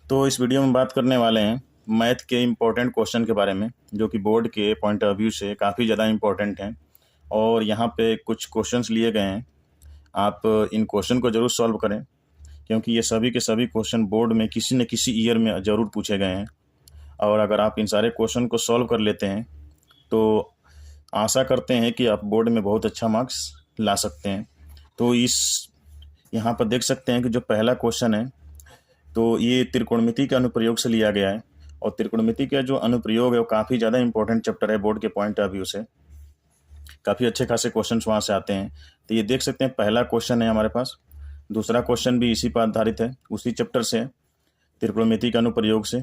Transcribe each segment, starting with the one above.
तो इस वीडियो में बात करने वाले हैं मैथ के इम्पोर्टेंट क्वेश्चन के बारे में, जो कि बोर्ड के पॉइंट ऑफ व्यू से काफ़ी ज़्यादा इम्पोर्टेंट हैं। और यहाँ पे कुछ क्वेश्चंस लिए गए हैं। आप इन क्वेश्चन को ज़रूर सॉल्व करें, क्योंकि ये सभी के सभी क्वेश्चन बोर्ड में किसी न किसी ईयर में ज़रूर पूछे गए हैं। और अगर आप इन सारे क्वेश्चन को सॉल्व कर लेते हैं तो आशा करते हैं कि आप बोर्ड में बहुत अच्छा मार्क्स ला सकते हैं। तो यहाँ पर देख सकते हैं कि जो पहला क्वेश्चन है, तो ये त्रिकोणमिति के अनुप्रयोग से लिया गया है। और त्रिकोणमिति का जो अनुप्रयोग है वो काफ़ी ज़्यादा इंपॉर्टेंट चैप्टर है बोर्ड के पॉइंट ऑफ व्यू से। काफ़ी अच्छे खासे क्वेश्चन वहाँ से आते हैं। तो ये देख सकते हैं, पहला क्वेश्चन है हमारे पास। दूसरा क्वेश्चन भी इसी पर आधारित है, उसी चैप्टर से है, त्रिकोणमिति के अनुप्रयोग से।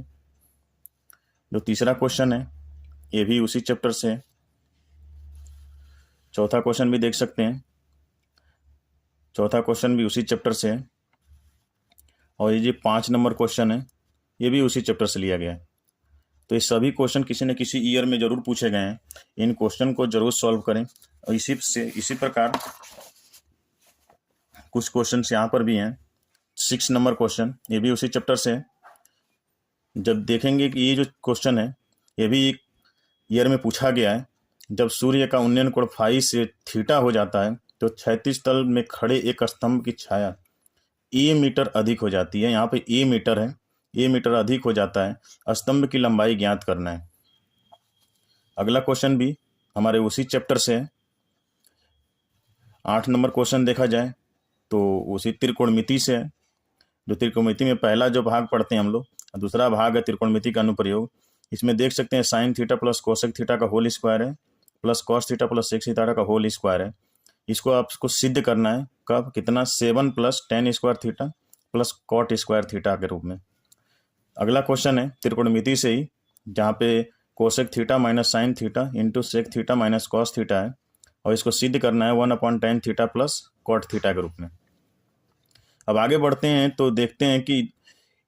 जो तीसरा क्वेश्चन है ये भी उसी चैप्टर से है। चौथा क्वेश्चन भी देख सकते हैं, चौथा क्वेश्चन भी उसी चैप्टर से है। और ये जो 5 नंबर क्वेश्चन है ये भी उसी चैप्टर से लिया गया है। तो ये सभी क्वेश्चन किसी न किसी ईयर में ज़रूर पूछे गए हैं। इन क्वेश्चन को ज़रूर सॉल्व करें। और इसी प्रकार कुछ क्वेश्चन यहाँ पर भी हैं। 6 नंबर क्वेश्चन ये भी उसी चैप्टर से है। जब देखेंगे कि ये जो क्वेश्चन है ये भी एक ईयर में पूछा गया है। जब सूर्य का उन्नयन कोण फाई से थीटा हो जाता है तो क्षैतिज तल में खड़े एक स्तंभ की छाया ए मीटर अधिक हो जाती है। यहाँ पे ए मीटर है, ए मीटर अधिक हो जाता है। स्तंभ की लंबाई ज्ञात करना है। अगला क्वेश्चन भी हमारे उसी चैप्टर से है। 8 नंबर क्वेश्चन देखा जाए तो उसी त्रिकोणमिति से है। जो त्रिकोणमिति में पहला जो भाग पढ़ते हैं हम लोग, दूसरा भाग है त्रिकोणमिति का अनुप्रयोग। इसमें देख सकते हैं sine theta plus cosec theta का होल स्क्वायर है, plus cos theta plus sec theta का होल स्क्वायर है। इसको आपको सिद्ध करना है। कब? कितना? 7 plus tan square theta plus cot square theta के रूप में। अगला क्वेश्चन है त्रिकोणमिति से ही, जहाँ पे cosec theta minus sine theta into sec theta minus cos theta है। और इसको सिद्ध करना है 1/tan theta plus cot theta के रूप में। अब आगे बढ़ते हैं तो देखते हैं कि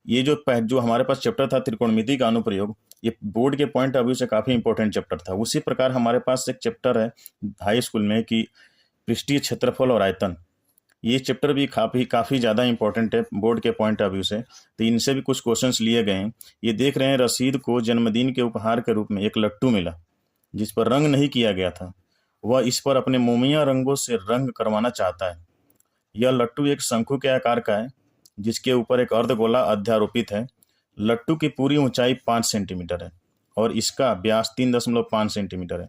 ये जो हमारे पास चैप्टर था त्रिकोणमिति का अनुप्रयोग, ये बोर्ड के पॉइंट ऑफ व्यू से काफ़ी इंपॉर्टेंट चैप्टर था। उसी प्रकार हमारे पास एक चैप्टर है हाई स्कूल में कि पृष्ठीय क्षेत्रफल और आयतन। ये चैप्टर भी काफ़ी ज़्यादा इंपॉर्टेंट है बोर्ड के पॉइंट ऑफ व्यू से। तो इनसे भी कुछ क्वेश्चंस लिए गए हैं। ये देख रहे हैं, रसीद को जन्मदिन के उपहार के रूप में एक लट्टू मिला जिस पर रंग नहीं किया गया था। वह इस पर अपने मोमिया रंगों से रंग करवाना चाहता है। यह लट्टू एक शंकु के आकार का है जिसके ऊपर एक अर्धगोला अध्यारोपित है। लट्टू की पूरी ऊंचाई 5 सेंटीमीटर है और इसका व्यास 3.5 सेंटीमीटर है।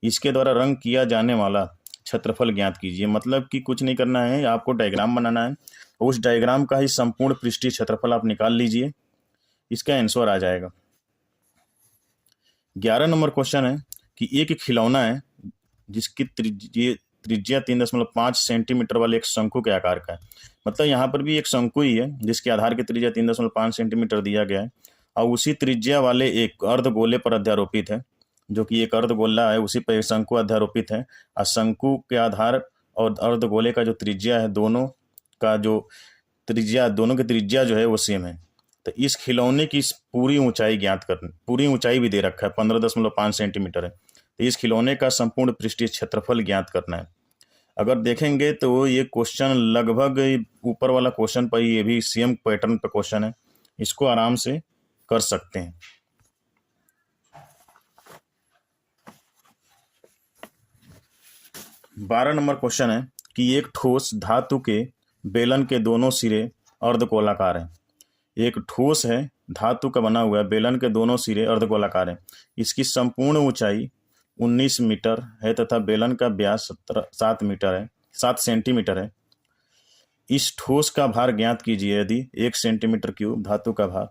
इसके द्वारा रंग किया जाने वाला क्षेत्रफल ज्ञात कीजिए। मतलब कि कुछ नहीं करना है, आपको डायग्राम बनाना है। उस डायग्राम का ही संपूर्ण पृष्ठीय क्षेत्रफल आप निकाल लीजिए, इसका आंसर आ जाएगा। 11 नंबर क्वेश्चन है कि एक खिलौना है जिसकी त्रिज्या 3.5 सेंटीमीटर वाले एक शंकु के आकार का है। मतलब यहाँ पर भी एक शंकु ही है जिसके आधार की त्रिज्या 3.5 सेंटीमीटर दिया गया है। और उसी त्रिज्या वाले एक अर्धगोले पर अध्यारोपित है, जो कि एक अर्धगोला है, उसी पर एक शंकु अध्यारोपित है। और शंकु के आधार और अर्धगोले का जो त्रिज्या है, दोनों की त्रिज्या जो है वो सेम है। तो इस खिलौने की पूरी ऊंचाई ज्ञात करनी, पूरी ऊंचाई भी दे रखा है 15.5 सेंटीमीटर है। तो इस खिलौने का संपूर्ण पृष्ठीय क्षेत्रफल ज्ञात करना है। अगर देखेंगे तो ये क्वेश्चन लगभग ऊपर वाला क्वेश्चन पर ये भी सेम पैटर्न पे क्वेश्चन है, इसको आराम से कर सकते हैं। बारह नंबर क्वेश्चन है कि एक ठोस धातु के बेलन के दोनों सिरे अर्धगोलाकार हैं। एक ठोस है, धातु का बना हुआ है, बेलन के दोनों सिरे अर्धगोलाकार हैं। इसकी संपूर्ण ऊंचाई 19 मीटर है तथा बेलन का व्यास 7 सेंटीमीटर है। इस ठोस का भार ज्ञात कीजिए यदि 1 सेंटीमीटर क्यूब धातु का भार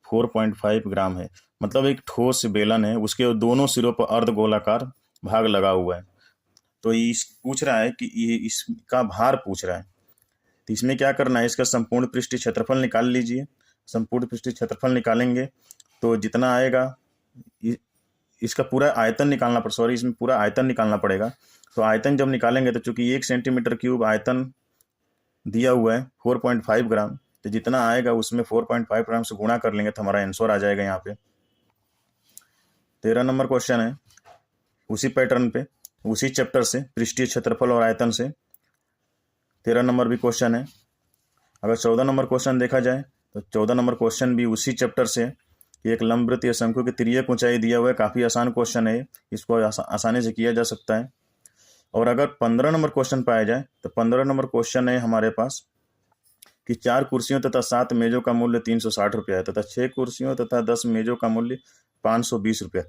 4.5 ग्राम है। मतलब एक ठोस बेलन है, उसके दोनों सिरों पर अर्धगोलाकार भाग लगा हुआ है। तो पूछ रहा है कि ये इसका भार पूछ रहा है। तो इसमें क्या करना है, इसका संपूर्ण पृष्ठीय क्षेत्रफल निकाल लीजिए। संपूर्ण पृष्ठीय क्षेत्रफल निकालेंगे तो जितना आएगा, इसका पूरा आयतन निकालना इसमें पूरा आयतन निकालना पड़ेगा। तो आयतन जब निकालेंगे तो चूंकि 1 सेंटीमीटर क्यूब आयतन दिया हुआ है 4.5 ग्राम, तो जितना आएगा उसमें 4.5 ग्राम से गुणा कर लेंगे तो हमारा आंसर आ जाएगा यहाँ पे। 13 नंबर क्वेश्चन है उसी पैटर्न पे, उसी चैप्टर से, पृष्ठीय क्षेत्रफल और आयतन से। 13 नंबर भी क्वेश्चन है। अगर 14 नंबर क्वेश्चन देखा जाए तो 14 नंबर क्वेश्चन भी उसी चैप्टर से है कि एक लंबवृत्त या शंकु की तिर्यक ऊंचाई दिया हुआ है। काफ़ी आसान क्वेश्चन है, इसको आसानी से किया जा सकता है। और अगर 15 नंबर क्वेश्चन पाया जाए तो 15 नंबर क्वेश्चन है हमारे पास कि 4 कुर्सियों तथा 7 मेजों का मूल्य 360 रुपया है तथा 6 कुर्सियों तथा 10 मेजों का मूल्य 520 रुपया।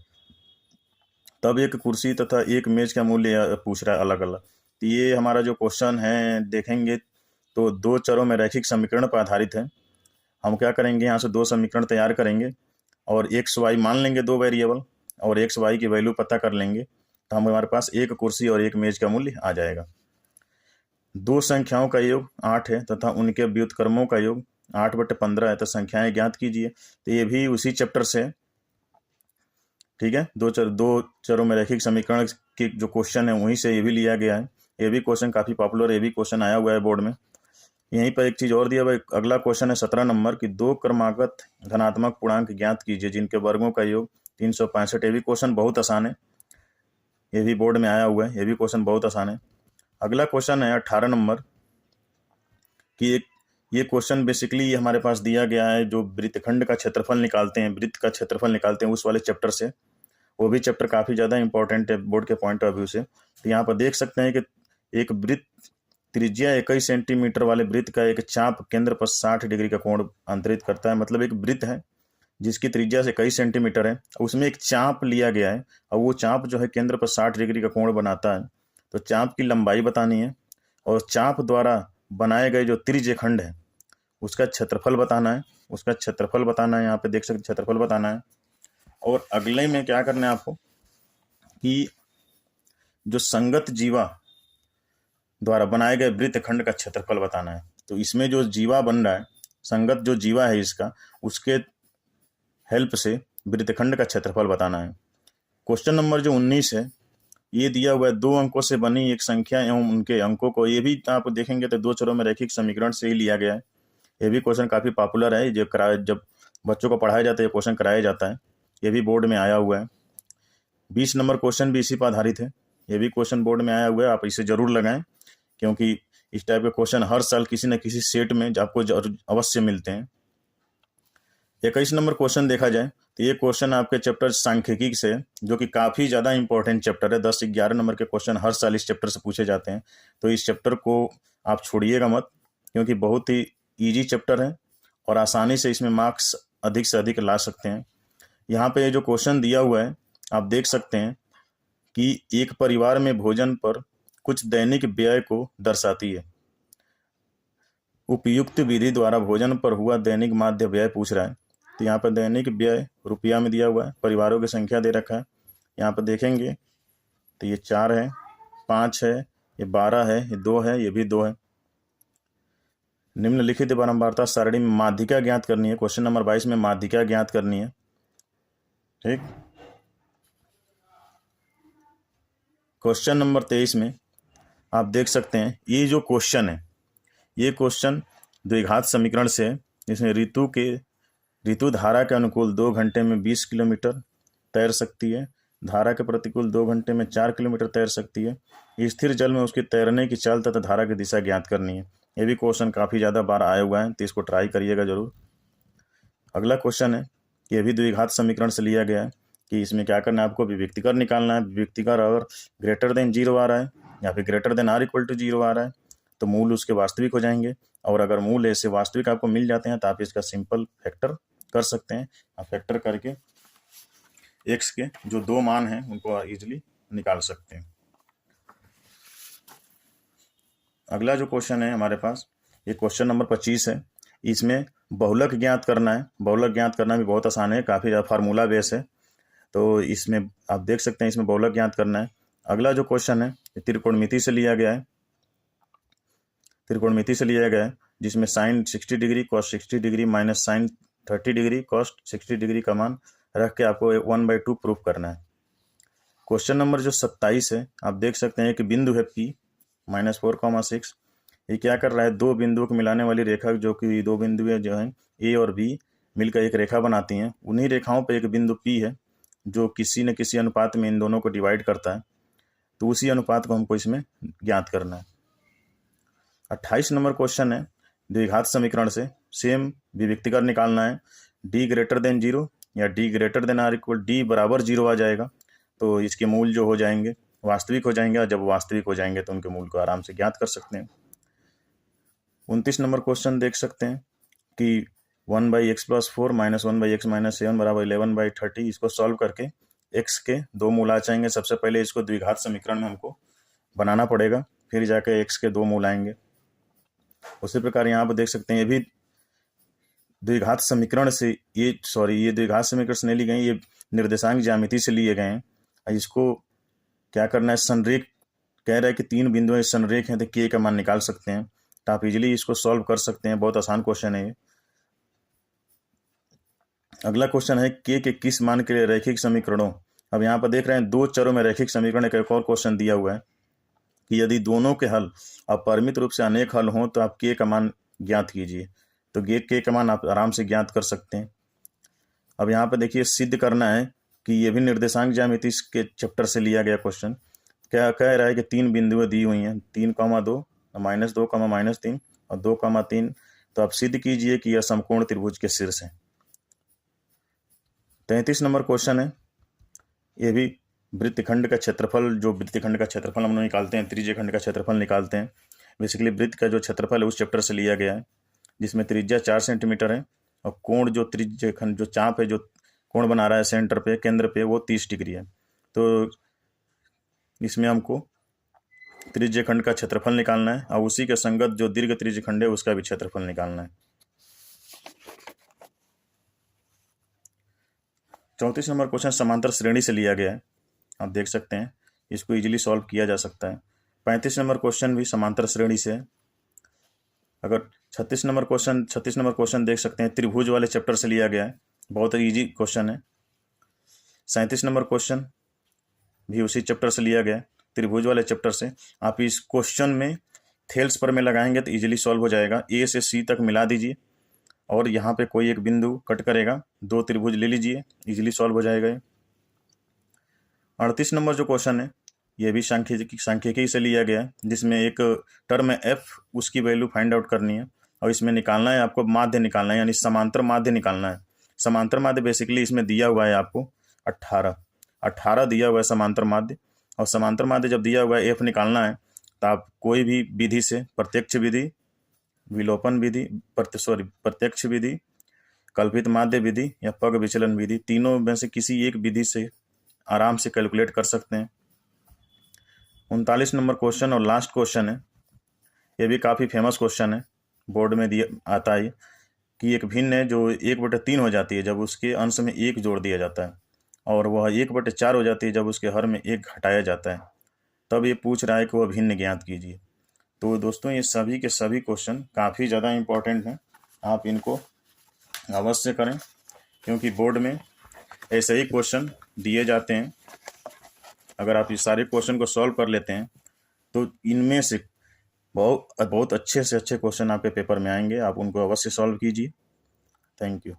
तब एक कुर्सी तथा एक मेज का मूल्य पूछ रहा है अलग अलग। तो ये हमारा जो क्वेश्चन है देखेंगे तो दो चरों में रैखिक समीकरण पर आधारित है। हम क्या करेंगे, यहाँ से दो समीकरण तैयार करेंगे और एक्स वाई मान लेंगे, दो वेरिएबल, और एक्स वाई की वैल्यू पता कर लेंगे तो हमारे पास एक कुर्सी और एक मेज का मूल्य आ जाएगा। दो संख्याओं का योग 8 है तथा उनके व्युत्क्रमों का योग 8/15 है तो संख्याएं ज्ञात कीजिए। तो ये भी उसी चैप्टर से है, ठीक है। दो चरों में रैखिक समीकरण के जो क्वेश्चन है वहीं से ये भी लिया गया है। ये भी क्वेश्चन काफ़ी पॉपुलर, ये भी क्वेश्चन आया हुआ है बोर्ड में। यहीं पर एक चीज़ और दिया हुआ है, अगला क्वेश्चन है 17 नंबर की दो क्रमागत धनात्मक पूर्णांक ज्ञात कीजिए जिनके वर्गों का योग 365। ये भी क्वेश्चन बहुत आसान है, ये भी बोर्ड में आया हुआ है, ये भी क्वेश्चन बहुत आसान है। अगला क्वेश्चन है 18 नंबर कि ये क्वेश्चन बेसिकली हमारे पास दिया गया है जो वृत्तखंड का क्षेत्रफल निकालते हैं, वृत्त का क्षेत्रफल निकालते हैं उस वाले चैप्टर से। वो भी चैप्टर काफ़ी ज़्यादा इंपॉर्टेंट है बोर्ड के पॉइंट ऑफ व्यू से। तो यहाँ पर देख सकते हैं कि एक वृत्त त्रिज्या 21 सेंटीमीटर वाले वृत्त का एक चाप केंद्र पर 60 डिग्री का कोण अंतरित करता है। मतलब एक वृत्त है जिसकी त्रिज्या से 21 सेंटीमीटर है, उसमें एक चाप लिया गया है और वो चाप जो है केंद्र पर 60 डिग्री का कोण बनाता है। तो चाप की लंबाई बतानी है और चाप द्वारा बनाए गए जो त्रिज्यखंड है उसका क्षेत्रफल बताना है, उसका क्षेत्रफल बताना है। यहाँ पे देख सकते क्षेत्रफल बताना है। और अगले में क्या करना है आपको कि जो संगत जीवा द्वारा बनाए गए वृत्तखंड का क्षेत्रफल बताना है। तो इसमें जो जीवा बन रहा है, संगत जो जीवा है इसका, उसके हेल्प से वृत्तखंड का क्षेत्रफल बताना है। क्वेश्चन नंबर जो 19 है ये दिया हुआ है दो अंकों से बनी एक संख्या एवं उनके अंकों को। ये भी आप देखेंगे तो दो चरों में रैखिक समीकरण से ही लिया गया है। ये भी क्वेश्चन काफ़ी पॉपुलर है, जब बच्चों को पढ़ाया जाता है ये क्वेश्चन कराया जाता है। ये भी बोर्ड में आया हुआ है। 20 नंबर क्वेश्चन भी इसी पर आधारित है, ये भी क्वेश्चन बोर्ड में आया हुआ है। आप इसे जरूर लगाएं क्योंकि इस टाइप के क्वेश्चन हर साल किसी न किसी सेट में आपको अवश्य मिलते हैं। 21 नंबर क्वेश्चन देखा जाए तो ये क्वेश्चन आपके चैप्टर सांख्यिकी से जो कि काफ़ी ज़्यादा इंपॉर्टेंट चैप्टर है। 10 से 11 नंबर के क्वेश्चन हर साल इस चैप्टर से पूछे जाते हैं। तो इस चैप्टर को आप छोड़िएगा मत क्योंकि बहुत ही ईजी चैप्टर है और आसानी से इसमें मार्क्स अधिक से अधिक ला सकते हैं। यहाँ पे जो क्वेश्चन दिया हुआ है आप देख सकते हैं कि एक परिवार में भोजन पर कुछ दैनिक व्यय को दर्शाती है। उपयुक्त विधि द्वारा भोजन पर हुआ दैनिक माध्य व्यय पूछ रहा है। तो यहाँ पर दैनिक व्यय रुपया में दिया हुआ है, परिवारों की संख्या दे रखा है। यहाँ पर देखेंगे तो ये 4 है, 5 है, ये 12 है, ये 2 है, ये भी 2 है। निम्नलिखित बारंबारता सारणी में माध्यिका ज्ञात करनी है। क्वेश्चन नंबर 22 में माध्यिका ज्ञात करनी है, ठीक। क्वेश्चन नंबर 23 में आप देख सकते हैं ये जो क्वेश्चन है ये क्वेश्चन द्विघात समीकरण से है। इसमें ऋतु धारा के अनुकूल 2 घंटे में 20 किलोमीटर तैर सकती है, धारा के प्रतिकूल 2 घंटे में 4 किलोमीटर तैर सकती है। स्थिर जल में उसकी तैरने की चाल तथा धारा की दिशा ज्ञात करनी है। ये भी क्वेश्चन काफ़ी ज़्यादा बार आया हुआ है तो इसको ट्राई करिएगा जरूर। अगला क्वेश्चन है, ये भी द्विघात समीकरण से लिया गया है कि इसमें क्या करना है आपको विभक्तिकर निकालना है। विभक्तिकर अगर ग्रेटर देन 0 आ रहा है या फिर greater than or equal to 0 आ रहा है तो मूल उसके वास्तविक हो जाएंगे और अगर मूल ऐसे वास्तविक आपको मिल जाते हैं तो आप इसका सिंपल फैक्टर कर सकते हैं। आप फैक्टर करके एक्स के जो 2 मान हैं उनको इजीली निकाल सकते हैं। अगला जो क्वेश्चन है हमारे पास ये क्वेश्चन नंबर 25 है। इसमें बहुलक ज्ञात करना है। बहुलक ज्ञात करना भी बहुत आसान है, काफ़ी ज़्यादा फार्मूला बेस है। तो इसमें आप देख सकते हैं इसमें बहुलक ज्ञात करना है। अगला जो क्वेश्चन है त्रिकोणमिति से लिया गया है, त्रिकोणमिति से लिया गया है जिसमें sine 60 degree cos 60 degree minus sine 30 degree cos 60 degree का मान रख के आपको 1/2 प्रूफ करना है। क्वेश्चन नंबर जो 27 है आप देख सकते हैं कि बिंदु है P -4,6। ये क्या कर रहा है, दो बिंदुओं को मिलाने वाली रेखा जो कि दो बिंदु जो हैं A और B मिलकर एक रेखा बनाती हैं। उन्हीं रेखाओं पर एक बिंदु P है जो किसी न किसी अनुपात में इन दोनों को डिवाइड करता है। तो उसी अनुपात को हमको इसमें ज्ञात करना है। 28 नंबर क्वेश्चन है द्विघात समीकरण से सेम विभक्तिकर निकालना है, डी ग्रेटर देन 0 या d greater than or equal d बराबर 0 आ जाएगा तो इसके मूल जो हो जाएंगे वास्तविक हो जाएंगे, और जब वास्तविक हो जाएंगे तो उनके मूल को आराम से ज्ञात कर सकते हैं। 29 नंबर क्वेश्चन देख सकते हैं कि 1/x+4 - 1/x-7 बराबर 11/30, इसको सॉल्व करके x के दो मूल आ जाएंगे। सबसे पहले इसको द्विघात समीकरण में हमको बनाना पड़ेगा, फिर जाके x के दो मूल आएंगे। उसी प्रकार यहाँ पर देख सकते हैं ये भी द्विघात समीकरण से ये द्विघात समीकरण से नहीं ली गई, ये निर्देशांक ज्यामिति से लिए गए हैं। इसको क्या करना है, संरेख कह रहा है कि 3 बिंदु संरेख हैं तो k का मान निकाल सकते हैं, तो आप इजीली इसको सॉल्व कर सकते हैं। बहुत आसान क्वेश्चन है ये। अगला क्वेश्चन है k के किस मान के लिए रैखिक समीकरणों। अब यहाँ पर देख रहे हैं 2 चरों में रैखिक समीकरण का एक और क्वेश्चन दिया हुआ है कि यदि दोनों के हल अपरिमित रूप से अनेक हल हों तो आप k का मान ज्ञात कीजिए। तो k का मान आप आराम से ज्ञात कर सकते हैं। अब यहाँ पर देखिए सिद्ध करना है कि ये भी निर्देशांक ज्यामिति के चैप्टर से लिया गया क्वेश्चन। क्या कह रहा है कि 3 बिंदुएं दी हुई हैं, 3, 2, -2, -3 और 2, 3। तो आप सिद्ध कीजिए कि यह समकोण त्रिभुज के शीर्ष है। 33 नंबर क्वेश्चन है, ये भी वृत्तखंड का क्षेत्रफल, जो वृत्तखंड का क्षेत्रफल हम लोग निकालते हैं, त्रिज्य खंड का क्षेत्रफल निकालते हैं। बेसिकली वृत्त का जो क्षेत्रफल है उस चैप्टर से लिया गया है, जिसमें त्रिज्या 4 सेंटीमीटर है और कोण जो त्रिज्य खंड जो चाप है, जो कोण बना रहा है सेंटर पे, केंद्र पे, वो 30 डिग्री है। तो इसमें हमको त्रिज्य खंड का क्षेत्रफल निकालना है और उसी के संगत जो दीर्घ त्रिज्य खंड है उसका भी क्षेत्रफल निकालना है। 34 नंबर क्वेश्चन समांतर श्रेणी से लिया गया है, आप देख सकते हैं, इसको इजीली सॉल्व किया जा सकता है। 35 नंबर क्वेश्चन भी समांतर श्रेणी से है। अगर 36 नंबर क्वेश्चन देख सकते हैं, त्रिभुज वाले चैप्टर से लिया गया है, बहुत इजी क्वेश्चन है। 37 नंबर क्वेश्चन भी उसी चैप्टर से लिया गया है, त्रिभुज वाले चैप्टर से। आप इस क्वेश्चन में थेल्स पर में लगाएंगे तो इजीली सॉल्व हो जाएगा। ए से सी तक मिला दीजिए और यहाँ पे कोई एक बिंदु कट करेगा, 2 त्रिभुज ले लीजिए, इजीली सॉल्व हो जाएगा। 38 नंबर जो क्वेश्चन है ये भी सांख्यिकी से लिया गया है, जिसमें एक टर्म है f, उसकी वैल्यू फाइंड आउट करनी है और इसमें निकालना है आपको माध्य निकालना है, यानी समांतर माध्य निकालना है। समांतर माध्य बेसिकली इसमें दिया हुआ है आपको 18 दिया हुआ है समांतर माध्य। और समांतर माध्य जब दिया हुआ है f निकालना है तो आप कोई भी विधि से, प्रत्यक्ष विधि, विलोपन विधि, प्रत्यक्ष विधि, कल्पित माध्य विधि या पग विचलन विधि, तीनों में से किसी एक विधि से आराम से कैलकुलेट कर सकते हैं। 39 नंबर क्वेश्चन और लास्ट क्वेश्चन है, ये भी काफ़ी फेमस क्वेश्चन है, बोर्ड में दिया आता है कि एक भिन्न है जो 1/3 हो जाती है जब उसके अंश में 1 जोड़ दिया जाता है, और वह 1/4 हो जाती है जब उसके हर में 1 घटाया जाता है। तब ये पूछ रहा है कि वह भिन्न ज्ञात कीजिए। तो दोस्तों ये सभी के सभी क्वेश्चन काफ़ी ज़्यादा इम्पोर्टेंट हैं, आप इनको अवश्य करें, क्योंकि बोर्ड में ऐसे ही क्वेश्चन दिए जाते हैं। अगर आप इस सारे क्वेश्चन को सॉल्व कर लेते हैं तो इनमें से बहुत अच्छे से अच्छे क्वेश्चन आपके पेपर में आएंगे, आप उनको अवश्य सॉल्व कीजिए। Thank you.